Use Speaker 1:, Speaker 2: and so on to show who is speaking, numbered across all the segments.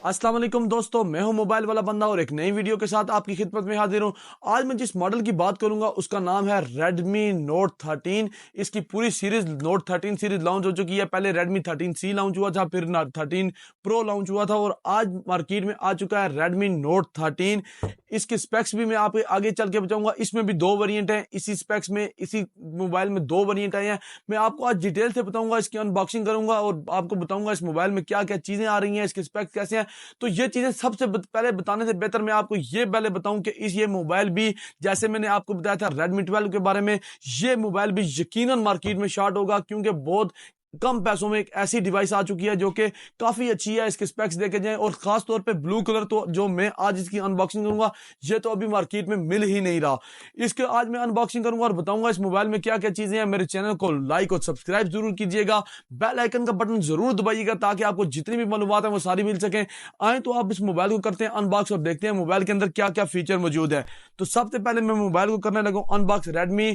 Speaker 1: अस्सलाम वालेकुम दोस्तों, मैं हूं मोबाइल वाला बंदा और एक नई वीडियो के साथ आपकी खिदमत में हाजिर हूं। आज मैं जिस मॉडल की बात करूंगा उसका नाम है Redmi Note 13। इसकी पूरी सीरीज Note 13 सीरीज लॉन्च हो चुकी है। पहले Redmi 13C लॉन्च हुआ था, फिर 13 Pro लॉन्च हुआ था और आज मार्केट में आ चुका है Redmi Note 13। इसके स्पेक्स भी मैं आपको आगे चल के बताऊंगा। इसमें भी दो वेरिएंट हैं, इसी स्पेक्स में इसी मोबाइल में दो वेरिएंट आए हैं। मैं आपको आज डिटेल से बताऊंगा, इसकी अनबॉक्सिंग करूंगा और आपको बताऊंगा इस मोबाइल में क्या क्या चीजें आ रही हैं, इसके स्पेक्स कैसे हैं। तो ये चीजें सबसे पहले बताने से बेहतर मैं आपको ये पहले बताऊं कि ये मोबाइल भी, जैसे मैंने आपको बताया था Redmi 12 के बारे में, ये मोबाइल भी यकीनन मार्केट में शॉर्ट होगा, क्योंकि बहुत कम पैसों में एक ऐसी डिवाइस आ चुकी है जो कि काफी अच्छी है। इसके स्पेक्स देखे जाएं और खास तौर पे ब्लू कलर, तो जो मैं आज इसकी अनबॉक्सिंग करूंगा ये तो अभी मार्केट में मिल ही नहीं रहा। इसके आज मैं अनबॉक्सिंग करूंगा और बताऊंगा इस मोबाइल में क्या क्या चीजें हैं। मेरे चैनल को लाइक और सब्सक्राइब जरूर कीजिएगा, बेल आइकन का बटन जरूर दबाइएगा ताकि आपको जितनी भी मालूमात है वो सारी मिल सके। आए तो आप इस मोबाइल को करते हैं अनबॉक्स और देखते हैं मोबाइल के अंदर क्या क्या फीचर मौजूद है। तो सबसे पहले मैं मोबाइल को करने लगा अनबॉक्स Redmi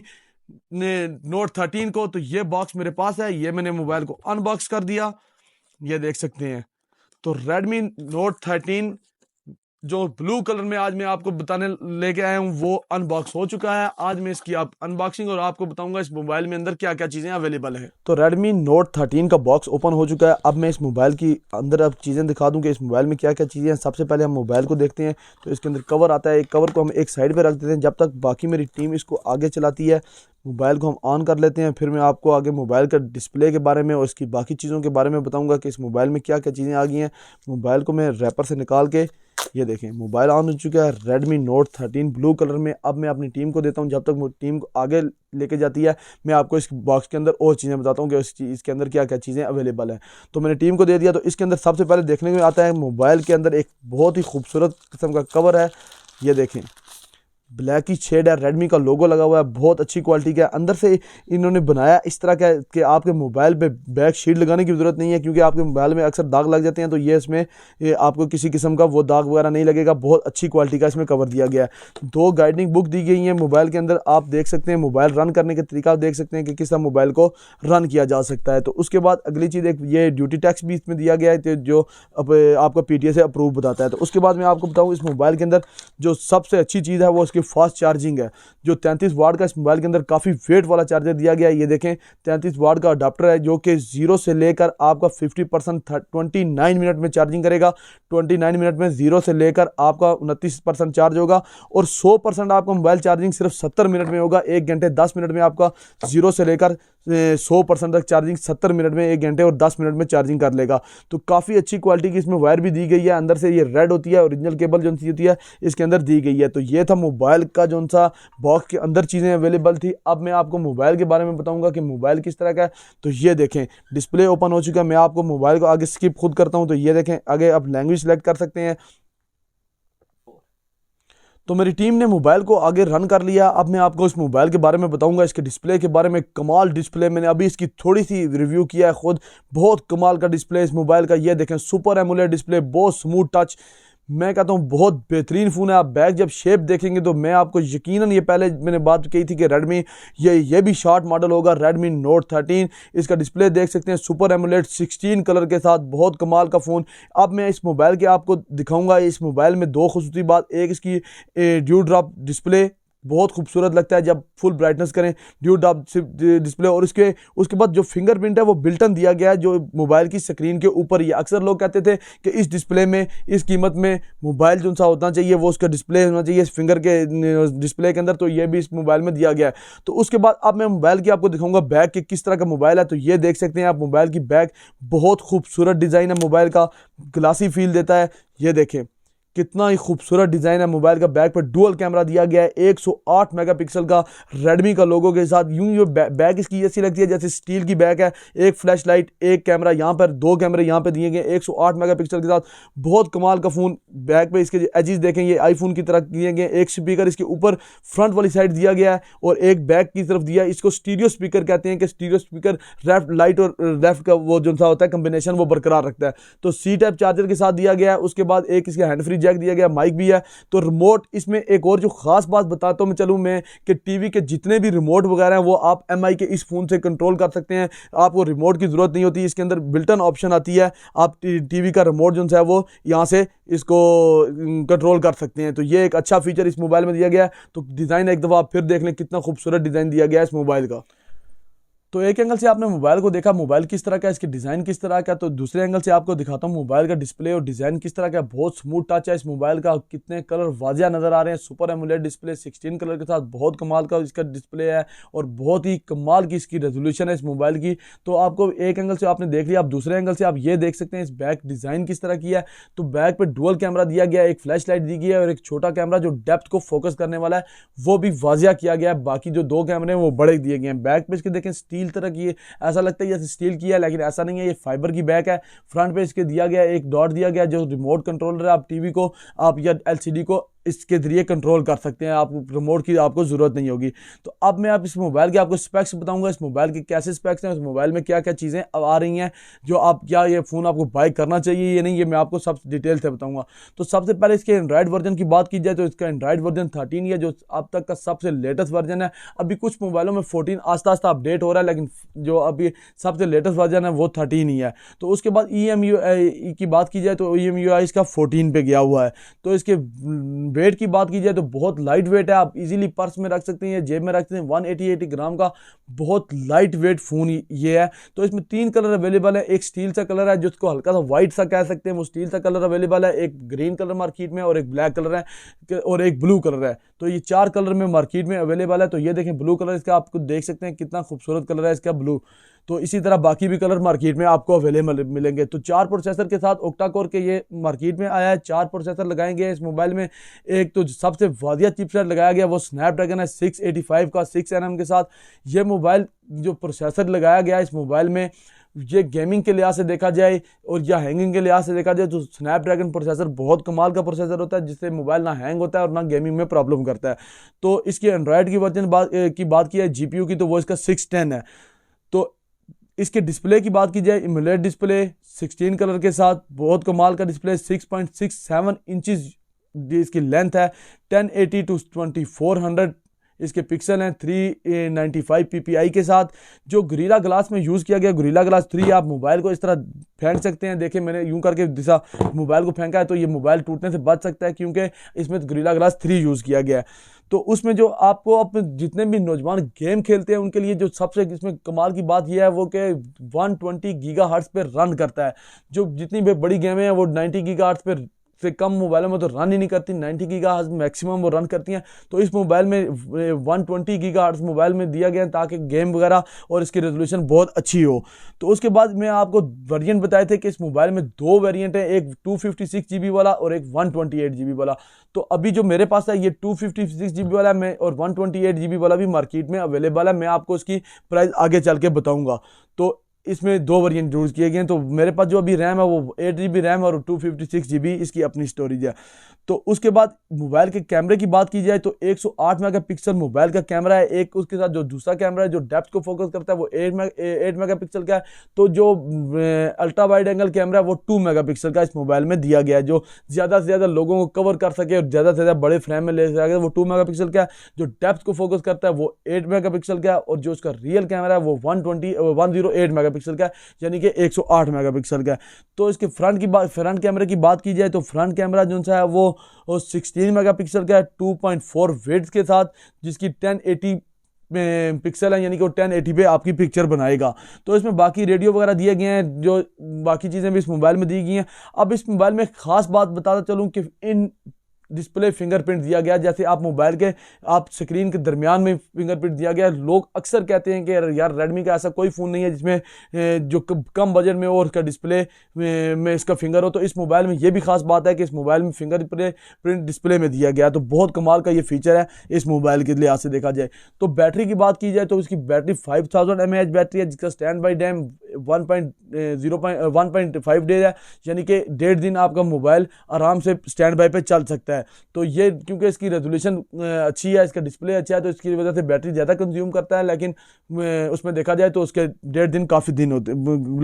Speaker 1: Note 13 को। तो ये बॉक्स मेरे पास है, ये मैंने मोबाइल को अनबॉक्स कर दिया, ये देख सकते हैं। तो Redmi Note 13 जो ब्लू कलर में आज मैं आपको बताने लेके आया हूँ वो अनबॉक्स हो चुका है। आज मैं इसकी अनबॉक्सिंग और आपको बताऊंगा इस मोबाइल में अंदर क्या क्या चीजें अवेलेबल है। तो Redmi Note 13 का बॉक्स ओपन हो चुका है। अब मैं इस मोबाइल की अंदर अब चीजें दिखा दूं कि इस मोबाइल में क्या क्या चीजें हैं। सबसे पहले हम मोबाइल को देखते हैं। तो इसके अंदर कवर आता है, एक कवर को हम एक साइड पे रख देते हैं जब तक बाकी मेरी टीम इसको आगे चलाती है। मोबाइल को हम ऑन कर लेते हैं, फिर मैं आपको आगे मोबाइल का डिस्प्ले के बारे में और इसकी बाकी चीज़ों के बारे में बताऊंगा कि इस मोबाइल में क्या क्या चीज़ें आ गई हैं। मोबाइल को मैं रैपर से निकाल के, ये देखें मोबाइल ऑन हो चुका है Redmi Note 13 ब्लू कलर में। अब मैं अपनी टीम को देता हूं, जब तक टीम को आगे लेके जाती है मैं आपको इस बॉक्स के अंदर और चीज़ें बताता हूं कि इसके अंदर क्या क्या चीज़ें अवेलेबल हैं। तो मैंने टीम को दे दिया। तो इसके अंदर सबसे पहले देखने में आता है मोबाइल के अंदर एक बहुत ही खूबसूरत किस्म का कवर है, ये देखें ब्लैक ही शेड है, Redmi का लोगो लगा हुआ है, बहुत अच्छी क्वालिटी का है। अंदर से इन्होंने बनाया इस तरह का कि आपके मोबाइल पे बैक शीट लगाने की ज़रूरत नहीं है, क्योंकि आपके मोबाइल में अक्सर दाग लग जाते हैं। तो ये आपको किसी किस्म का वो दाग वगैरह नहीं लगेगा। बहुत अच्छी क्वालिटी का इसमें कवर दिया गया है। दो गाइडिंग बुक दी गई हैं मोबाइल के अंदर। आप देख सकते हैं मोबाइल रन करने के तरीका, आप देख सकते हैं कि किस तरह मोबाइल को रन किया जा सकता है। तो उसके बाद अगली चीज़ एक ये ड्यूटी टैक्स भी इसमें दिया गया है जो आपका PTA से अप्रूव बताता है। तो उसके बाद मैं आपको बताऊँ इस मोबाइल के अंदर जो सबसे अच्छी चीज़ है वो उसकी फास्ट चार्जिंग है। जो 33 वाट का इस मोबाइल के अंदर काफ़ी वेट वाला चार्जर दिया गया है। ये देखें 33 वाट का अडाप्टर है जो कि 0 से लेकर आपका 50% 29 मिनट में चार्जिंग करेगा। 29 मिनट में 0 से लेकर आपका 29% चार्ज होगा और 100% आपका मोबाइल चार्जिंग सिर्फ 70 मिनट में होगा। 1 घंटे 10 मिनट में आपका 0 से लेकर 100% तक चार्जिंग 70 मिनट में, 1 घंटे और 10 मिनट में चार्जिंग कर लेगा। तो काफ़ी अच्छी क्वालिटी की इसमें वायर भी दी गई है। अंदर से ये रेड होती है, ओरिजिनल केबल जो होती है इसके अंदर दी गई है। तो ये था मोबाइल का जो सा बॉक्स के अंदर चीज़ें अवेलेबल थी। अब मैं आपको मोबाइल के बारे में बताऊंगा कि मोबाइल किस तरह का है। तो ये देखें डिस्प्ले ओपन हो चुका है। मैं आपको मोबाइल को आगे स्किप खुद करता हूं। तो ये देखें आगे आप लैंग्वेज सेलेक्ट कर सकते हैं। तो मेरी टीम ने मोबाइल को आगे रन कर लिया। अब मैं आपको इस मोबाइल के बारे में बताऊंगा, इसके डिस्प्ले के बारे में। कमाल डिस्प्ले, मैंने अभी इसकी थोड़ी सी रिव्यू किया है खुद, बहुत कमाल का डिस्प्ले इस मोबाइल का। ये देखें सुपर एमोलेड डिस्प्ले, बहुत स्मूथ टच, मैं कहता हूँ बहुत बेहतरीन फ़ोन है। आप बैक जब शेप देखेंगे तो मैं आपको यकीनन, ये पहले मैंने बात कही थी कि Redmi ये भी शॉर्ट मॉडल होगा Redmi Note 13। इसका डिस्प्ले देख सकते हैं सुपर एमोलेड 16 कलर के साथ, बहुत कमाल का फ़ोन। अब मैं इस मोबाइल के आपको दिखाऊंगा। इस मोबाइल में दो खुसूसी बात, एक इसकी ड्यू ड्रॉप डिस्प्ले बहुत खूबसूरत लगता है जब फुल ब्राइटनेस करें ड्यू ड्रॉप डिस्प्ले, और उसके बाद जो फिंगरप्रिंट है वो बिल्टन दिया गया है जो मोबाइल की स्क्रीन के ऊपर। ये अक्सर लोग कहते थे कि इस डिस्प्ले में, इस कीमत में मोबाइल जो सा होना चाहिए वो उसका डिस्प्ले होना चाहिए इस फिंगर के डिस्प्ले के अंदर। तो ये भी इस मोबाइल में दिया गया है। तो उसके बाद अब मैं मोबाइल की आपको दिखाऊंगा बैक के किस तरह का मोबाइल है। तो ये देख सकते हैं आप मोबाइल की बैक, बहुत खूबसूरत डिज़ाइन है मोबाइल का, ग्लासी फील देता है। ये देखें कितना ही खूबसूरत डिज़ाइन है मोबाइल का। बैक पर डुअल कैमरा दिया गया है 108 मेगापिक्सल का Redmi का लोगो के साथ। यूं जो बैक इसकी ऐसी लगती है जैसे स्टील की बैक है। एक फ्लैश लाइट, एक कैमरा यहाँ पर, दो कैमरे यहाँ पे दिए गए 108 मेगापिक्सल के साथ। बहुत कमाल का फ़ोन। बैक पे इसके एजेस देखें, ये आईफोन की तरह दिए गए। एक स्पीकर इसके ऊपर फ्रंट वाली साइड दिया गया है और एक बैक की तरफ दिया है। इसको स्टीरियो स्पीकर कहते हैं कि स्टीरियो स्पीकर लेफ्ट लाइट और लेफ्ट का वो जो सा होता है कम्बिनेशन वो बरकरार रखता है। तो C टाइप चार्जर के साथ दिया गया है। उसके बाद एक इसके हैंड फ्री जैक दिया गया, माइक भी है। तो रिमोट इसमें एक और जो खास बात बताता हूँ मैं चलूँ मैं कि टीवी के जितने भी रिमोट वगैरह हैं वो आप एमआई के इस फ़ोन से कंट्रोल कर सकते हैं। आपको रिमोट की ज़रूरत नहीं होती, इसके अंदर बिल्ट इन ऑप्शन आती है, आप टीवी का रिमोट जो है वो यहाँ से इसको कंट्रोल कर सकते हैं। तो ये एक अच्छा फीचर इस मोबाइल में दिया गया है। तो डिज़ाइन एक दफ़ा आप फिर देख लें, कितना खूबसूरत डिज़ाइन दिया गया है इस मोबाइल का। तो एक एंगल से आपने मोबाइल को देखा, मोबाइल किस तरह का है, इसकी डिज़ाइन किस तरह का। तो दूसरे एंगल से आपको दिखाता हूँ मोबाइल का डिस्प्ले और डिज़ाइन किस तरह का है। बहुत स्मूथ टच है इस मोबाइल का, कितने कलर वाजिया नज़र आ रहे हैं। सुपर एमोलेड डिस्प्ले 16 कलर के साथ, बहुत कमाल का इसका डिस्प्ले है और बहुत ही कमाल की इसकी रेजोल्यूशन है इस मोबाइल की। तो आपको एक एंगल से आपने देख लिया, आप दूसरे एंगल से आप ये देख सकते हैं इस बैक डिज़ाइन किस तरह की है। तो बैक पर डुअल कैमरा दिया गया है, एक फ्लैश लाइट दी गई है और एक छोटा कैमरा जो डेप्थ को फोकस करने वाला है वो भी वाजिया किया गया है। बाकी जो दो कैमरे हैं वो बड़े दिए गए हैं। बैक पे इसके देखें स्टील तरह की, ऐसा लगता है जैसे स्टील की है, लेकिन ऐसा नहीं है, ये फाइबर की बैक है। फ्रंट पे इसके दिया गया एक डॉट दिया गया जो रिमोट कंट्रोलर है, आप टीवी को आप या एलसीडी को इसके जरिए कंट्रोल कर सकते हैं, आप रिमोट की आपको ज़रूरत नहीं होगी। तो अब मैं आप इस मोबाइल के आपको स्पेक्स बताऊंगा, इस मोबाइल के कैसे स्पेक्स हैं, इस मोबाइल में क्या क्या चीज़ें अब आ रही हैं जो आप क्या ये फ़ोन आपको बाय करना चाहिए ये नहीं, ये मैं आपको सब डिटेल से बताऊंगा। तो सबसे पहले इसके एंड्रॉइड वर्जन की बात की जाए तो इसका एंड्रॉइड वर्जन 13 है जो अब तक का सबसे लेटेस्ट वर्जन है। अभी कुछ मोबाइलों में 14 आस्ता आस्ता अपडेट हो रहा है, लेकिन जो अभी सबसे लेटेस्ट वर्जन है वो 13 ही है। तो उसके बाद EMUI की बात की जाए तो EMUI इसका 14 पे गया हुआ है। तो इसके वेट की बात की जाए तो बहुत लाइट वेट है, आप इजीली पर्स में रख सकते हैं, जेब में रख सकते हैं। 180 ग्राम का बहुत लाइट वेट फ़ोन ये है। तो इसमें 3 कलर अवेलेबल है, एक स्टील सा कलर है जिसको हल्का सा वाइट सा कह सकते हैं, वो स्टील सा कलर अवेलेबल है, एक ग्रीन कलर मार्केट में और एक ब्लैक कलर है और एक ब्लू कलर है। तो ये 4 कलर में मार्केट में अवेलेबल है। तो ये देखें ब्लू कलर इसका, आपको देख सकते हैं कितना खूबसूरत कलर है इसका ब्लू। तो इसी तरह बाकी भी कलर मार्केट में आपको अवेलेबल मिलेंगे। तो 4 प्रोसेसर के साथ ओक्टा कोर के ये मार्केट में आया है। 4 प्रोसेसर लगाएंगे इस मोबाइल में। एक तो सबसे वादिया चिपसेट लगाया गया वो स्नैपड्रैगन है 685 का 6nm के साथ। ये मोबाइल जो प्रोसेसर लगाया गया इस मोबाइल में, ये गेमिंग के लिहाज से देखा जाए और या हैंगिंग के लिहाज से देखा जाए तो स्नैपड्रैगन प्रोसेसर बहुत कमाल का प्रोसेसर होता है, जिससे मोबाइल ना हैंग होता है और ना गेमिंग में प्रॉब्लम करता है। तो इसकी एंड्रॉयड की वर्जन की बात की है जीपीयू की, तो वो इसका 610 है। तो इसके डिस्प्ले की बात की जाए, एमोलेड डिस्प्ले 16 कलर के साथ, बहुत कमाल का डिस्प्ले, 6.67 इंचेस इसकी लेंथ है, 1080 to 2400 इसके पिक्सल हैं, 395 ppi के साथ। जो गोरिल्ला ग्लास में यूज़ किया गया, गोरिल्ला ग्लास 3, आप मोबाइल को इस तरह फेंक सकते हैं। देखिए मैंने यूं करके दिशा मोबाइल को फेंका है तो ये मोबाइल टूटने से बच सकता है क्योंकि इसमें गोरिल्ला ग्लास 3 यूज़ किया गया है। तो उसमें जो आपको अपने जितने भी नौजवान गेम खेलते हैं उनके लिए जो सबसे इसमें कमाल की बात यह है वो कि 120 गीगाहर्ट्ज़ पे रन करता है। जो जितनी भी बड़ी गेमें हैं वो 90 गीगाहर्ट्ज़ पे से कम मोबाइलों में तो रन ही नहीं करती, 90 गीगाहर्ट्ज़ मैक्सिमम वो रन करती हैं। तो इस मोबाइल में 120 गीगाहर्ट्ज़ मोबाइल में दिया गया है ताकि गेम वगैरह और इसकी रेजोल्यूशन बहुत अच्छी हो। तो उसके बाद मैं आपको वेरिएंट बताए थे कि इस मोबाइल में 2 वेरिएंट हैं, एक 256 GB वाला और एक 128 GB वाला। तो अभी जो मेरे पास है ये 256 GB वाला है और 128 GB वाला भी मार्केट में अवेलेबल है। मैं आपको उसकी प्राइस आगे चल के बताऊँगा। तो इसमें 2 वेरिएंट यूज़ किए गए हैं। तो मेरे पास जो अभी रैम है वो 8 GB रैम और 256 GB इसकी अपनी स्टोरेज है। तो उसके बाद मोबाइल के कैमरे की बात की जाए तो 108 मेगापिक्सल मोबाइल का कैमरा है। एक उसके साथ जो दूसरा कैमरा है जो डेप्थ को फोकस करता है वो 8 मेगापिक्सल का है। तो जो अल्ट्रा वाइड एंगल कैमरा है वो 2 मेगापिक्सल का इस मोबाइल में दिया गया है, जो ज़्यादा से ज़्यादा लोगों को कवर कर सके और ज़्यादा से ज़्यादा बड़े फ्रेम में ले सके, वो 2 मेगापिक्सल का है। जो डेप्थ को फोकस करता है वो 8 मेगापिक्सल का है और जो उसका रियल कैमरा है वो 108 मेगापिक्सल का है, यानी कि 108 मेगापिक्सल का है। तो इसके फ्रंट कैमरे की बात की जाए तो फ्रंट कैमरा जो सा है वो 16 मेगापिक्सल का है 2.4 विड्थ के साथ, जिसकी 1080 पिक्सल है, यानी कि वो 1080 पे आपकी पिक्चर बनाएगा। तो इसमें बाकी रेडियो वगैरह दिए गए हैं, जो बाकी चीज़ें भी इस मोबाइल में दी गई हैं। अब इस मोबाइल में खास बात बताता चलूँ कि इन डिस्प्ले फिंगरप्रिंट दिया गया, जैसे आप मोबाइल के आप स्क्रीन के दरमियान में फिंगरप्रिंट दिया गया। लोग अक्सर कहते हैं कि यार रेडमी का ऐसा कोई फ़ोन नहीं है जिसमें जो कम बजट में और उसका डिस्प्ले में इसका फिंगर हो। तो इस मोबाइल में ये भी खास बात है कि इस मोबाइल में फिंगरप्रिंट डिस्प्ले में दिया गया। तो बहुत कमाल का ये फीचर है इस मोबाइल के लिहाज से देखा जाए। तो बैटरी की बात की जाए तो इसकी बैटरी 5000 mAh बैटरी है, जिसका स्टैंड बाई टाइम 1.5 डेज है, यानी कि 1.5 दिन आपका मोबाइल आराम से स्टैंड बाय पे चल सकता है। तो ये क्योंकि इसकी रेजोल्यूशन अच्छी है, इसका डिस्प्ले अच्छा है, तो इसकी वजह से बैटरी ज़्यादा कंज्यूम करता है, लेकिन उसमें देखा जाए तो उसके 1.5 दिन काफ़ी दिन होते,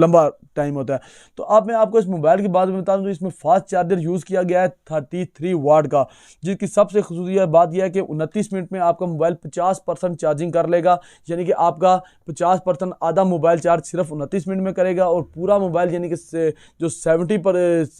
Speaker 1: लंबा टाइम होता है। तो अब मैं आपको इस मोबाइल की बात में बता दूं तो इसमें फास्ट चार्जर यूज़ किया गया है 33 वाट का, जिसकी सबसे खूबसूरत बात यह है कि 29 मिनट में आपका मोबाइल 50% चार्जिंग कर लेगा, यानी कि आपका 50% आधा मोबाइल चार्ज सिर्फ 29 मिनट में करेगा, और पूरा मोबाइल यानी कि जो 70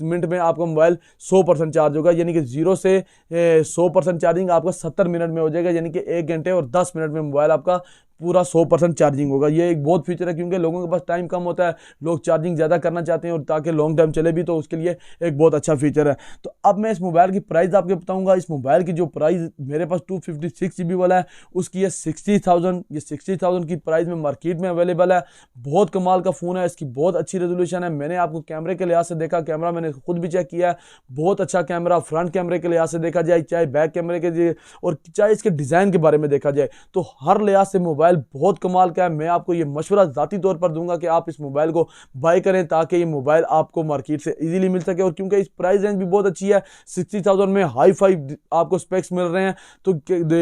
Speaker 1: मिनट में आपका मोबाइल 100% चार्ज होगा, यानी कि 0 से 100% चार्जिंग आपका 70 मिनट में हो जाएगा, यानी कि 1 घंटे और 10 मिनट में मोबाइल आपका पूरा 100% चार्जिंग होगा। ये एक बहुत फीचर है, क्योंकि लोगों के पास टाइम कम होता है, लोग चार्जिंग ज़्यादा करना चाहते हैं और ताकि लॉन्ग टाइम चले भी, तो उसके लिए एक बहुत अच्छा फीचर है। तो अब मैं इस मोबाइल की प्राइस आपको बताऊंगा। इस मोबाइल की जो प्राइस मेरे पास 256 GB वाला है, उसकी ये 60,000, ये 60,000 की प्राइस में मार्केट में अवेलेबल है। बहुत कमाल का फ़ोन है, इसकी बहुत अच्छी रेजोल्यूशन है। मैंने आपको कैमरे के लिहाज से देखा, कैमरा मैंने खुद भी चेक किया है, बहुत अच्छा कैमरा। फ्रंट कैमरे के लिहाज से देखा जाए, चाहे बैक कैमरे के, और चाहे इसके डिज़ाइन के बारे में देखा जाए, तो हर लिहाज से मोबाइल बहुत कमाल का है। मैं आपको ये मशवरा ज़ाती तौर पर दूंगा कि आप इस मोबाइल को बाय करें, ताकि ये मोबाइल आपको मार्केट से इजीली मिल सके। और क्योंकि इस प्राइस रेंज भी बहुत अच्छी है, 60,000 में हाई फाई आपको स्पेक्स मिल रहे हैं, तो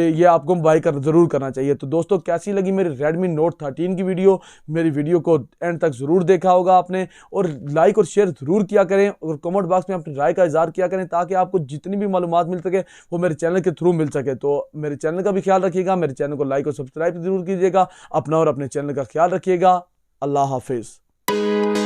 Speaker 1: ये आपको बाय जरूर करना चाहिए। तो दोस्तों, कैसी लगी मेरी Redmi Note 13 की वीडियो? मेरी वीडियो को एंड तक जरूर देखा होगा आपने, और लाइक और शेयर जरूर किया करें, और कमेंट बॉक्स में अपनी राय का इजहार किया करें, ताकि आपको जितनी भी मालूमात मिल सके वो मेरे चैनल के थ्रू मिल सके। तो मेरे चैनल का भी ख्याल रखिएगा, मेरे चैनल को लाइक और सब्सक्राइब जरूर कीजिएगा, अपना और अपने चैनल का ख्याल रखिएगा। अल्लाह हाफिज।